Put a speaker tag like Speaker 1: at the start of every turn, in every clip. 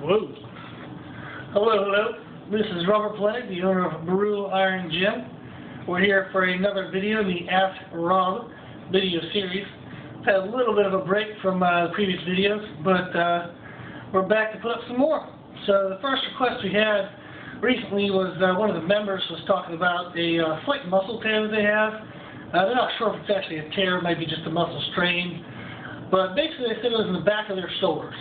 Speaker 1: Whoa. Hello. This is Robert Play, the owner of Baru Iron Gym. We're here for another video in the Ask Rob video series. Had a little bit of a break from the previous videos, but we're back to put up some more. So the first request we had recently was one of the members was talking about a slight muscle tear that they have. They're not sure if it's actually a tear, it might be just a muscle strain. But basically they said it was in the back of their shoulders.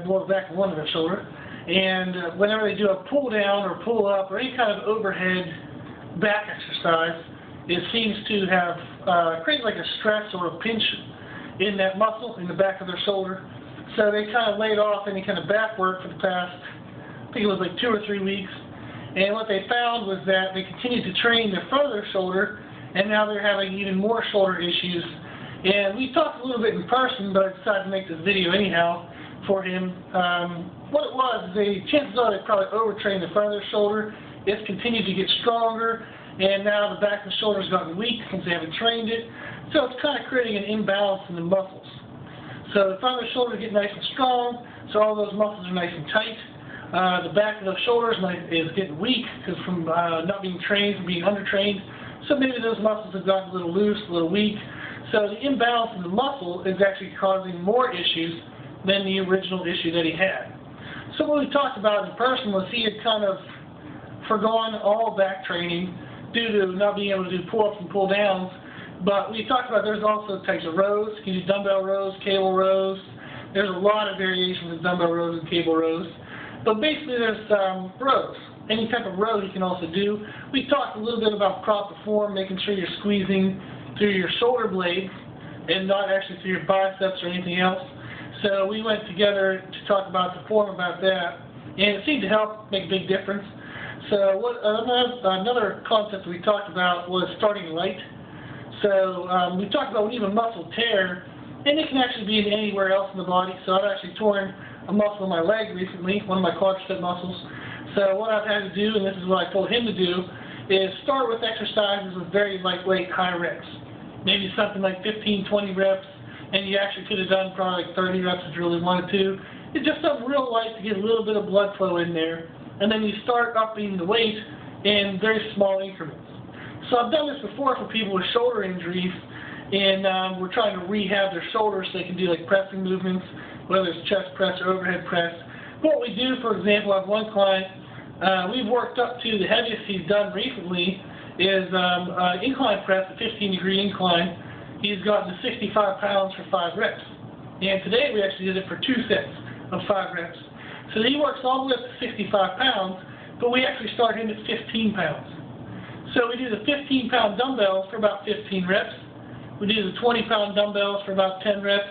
Speaker 1: More back of one of their shoulder. And whenever they do a pull down or pull up or any kind of overhead back exercise, it seems to have created like a stress or a pinch in that muscle in the back of their shoulder. So they kind of laid off any kind of back work for the past, I think it was like 2 or 3 weeks. And what they found was that they continued to train their front of their shoulder, and now they're having even more shoulder issues. And we talked a little bit in person, but I decided to make this video anyhow for him. What it was, chances are they probably overtrained the front of their shoulder. It's continued to get stronger, and now the back of the shoulder's gotten weak since they haven't trained it. So it's kind of creating an imbalance in the muscles. So the front of the shoulder get nice and strong, so all those muscles are nice and tight. The back of the shoulders is getting weak because from not being trained, from being undertrained. So maybe those muscles have gotten a little loose, a little weak. So the imbalance in the muscle is actually causing more issues than the original issue that he had. So what we talked about in person was he had kind of forgone all back training due to not being able to do pull-ups and pull-downs. But we talked about there's also types of rows. You can do dumbbell rows, cable rows. There's a lot of variations of dumbbell rows and cable rows. But basically there's rows. Any type of row you can also do. We talked a little bit about proper form, making sure you're squeezing through your shoulder blades and not actually through your biceps or anything else. So we went together to talk about the form about that, and it seemed to help make a big difference. So another concept we talked about was starting light. So we talked about when you have a muscle tear, and it can actually be in anywhere else in the body. So I've actually torn a muscle in my leg recently, one of my quadricep muscles. So what I've had to do, and this is what I told him to do, is start with exercises with very lightweight, high reps. Maybe something like 15, 20 reps, and you actually could have done probably like 30 reps if you really wanted to. It's just something real light to get a little bit of blood flow in there, and then you start upping the weight in very small increments. So I've done this before for people with shoulder injuries, and we're trying to rehab their shoulders so they can do like pressing movements, whether it's chest press or overhead press. What we do, for example, I have one client, we've worked up to the heaviest he's done recently is incline press, a 15-degree incline. He's gotten to 65 pounds for 5 reps. And today we actually did it for 2 sets of 5 reps. So he works all the way up to 65 pounds, but we actually start him at 15 pounds. So we do the 15-pound dumbbells for about 15 reps. We do the 20-pound dumbbells for about 10 reps.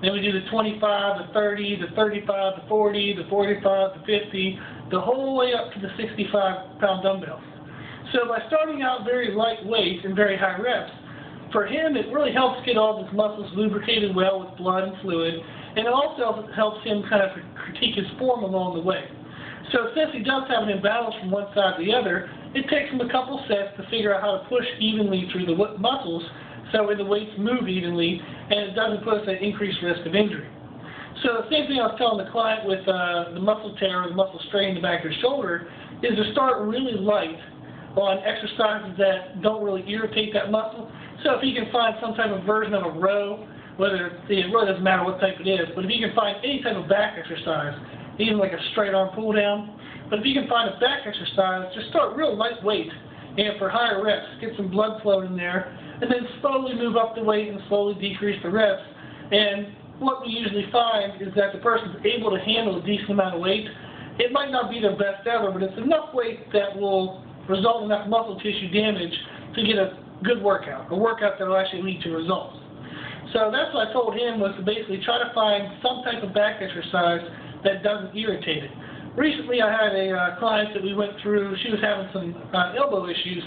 Speaker 1: Then we do the 25, the 30, the 35, the 40, the 45, the 50, the whole way up to the 65-pound dumbbells. So by starting out very lightweight and very high reps, for him it really helps get all his muscles lubricated well with blood and fluid, and it also helps him kind of critique his form along the way. So since he does have an imbalance from one side to the other, it takes him a couple sets to figure out how to push evenly through the muscles so the weights move evenly and it doesn't put us at increased risk of injury. So the same thing I was telling the client with the muscle tear or the muscle strain in the back of the shoulder is to start really light on exercises that don't really irritate that muscle. So if you can find some type of version of a row, whether it really doesn't matter what type it is, but if you can find any type of back exercise, even like a straight arm pull down, but if you can find a back exercise, just start real lightweight and for higher reps, get some blood flow in there, and then slowly move up the weight and slowly decrease the reps. And what we usually find is that the person's able to handle a decent amount of weight. It might not be their best ever, but it's enough weight that will result in enough muscle tissue damage to get a good workout, a workout that will actually lead to results. So that's what I told him, was to basically try to find some type of back exercise that doesn't irritate it. Recently I had a client that we went through, she was having some elbow issues,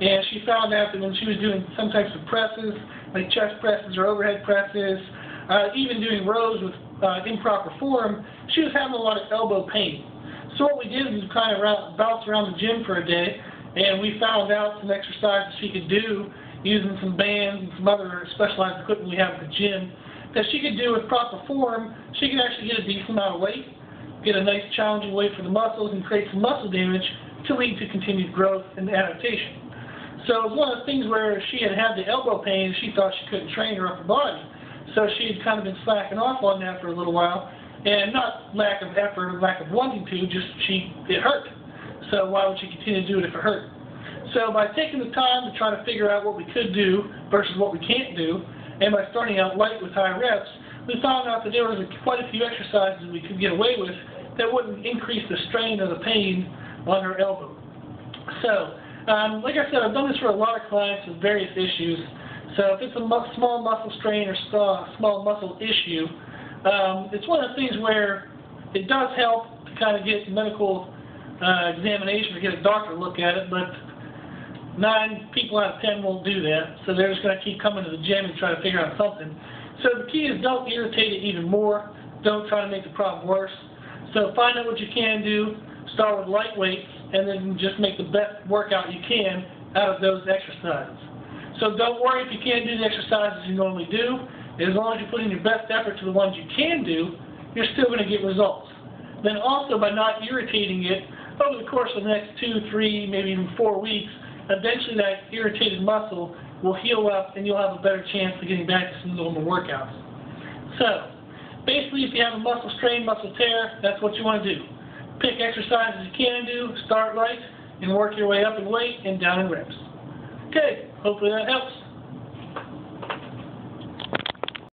Speaker 1: and she found out that when she was doing some types of presses, like chest presses or overhead presses, even doing rows with improper form, she was having a lot of elbow pain. So what we did is we kind of bounced around the gym for a day, and we found out some exercises she could do using some bands and some other specialized equipment we have at the gym that she could do with proper form. She could actually get a decent amount of weight get a nice challenging weight for the muscles and create some muscle damage to lead to continued growth and adaptation. So it was one of the things where she had the elbow pain and she thought she couldn't train her upper body. So she had kind of been slacking off on that for a little while, and not lack of effort or lack of wanting to, just it hurt. So why would she continue to do it if it hurt? So by taking the time to try to figure out what we could do versus what we can't do, and by starting out light with high reps, we found out that there was quite a few exercises we could get away with that wouldn't increase the strain or the pain on her elbow. So, like I said, I've done this for a lot of clients with various issues. So if it's a small muscle strain or small muscle issue, it's one of the things where it does help to kind of get medical examination or get a doctor to look at it, but 9 people out of 10 won't do that, so they're just going to keep coming to the gym and try to figure out something. So the key is don't irritate it even more. Don't try to make the problem worse. So find out what you can do, start with light weights, and then just make the best workout you can out of those exercises. So don't worry if you can't do the exercises you normally do. As long as you put in your best effort to the ones you can do, you're still going to get results. Then also, by not irritating it, over the course of the next 2, 3, maybe even 4 weeks, eventually that irritated muscle will heal up and you'll have a better chance of getting back to some normal workouts. So, basically if you have a muscle strain, muscle tear, that's what you want to do. Pick exercises you can do, start light, and work your way up in weight and down in reps. Okay, hopefully that helps.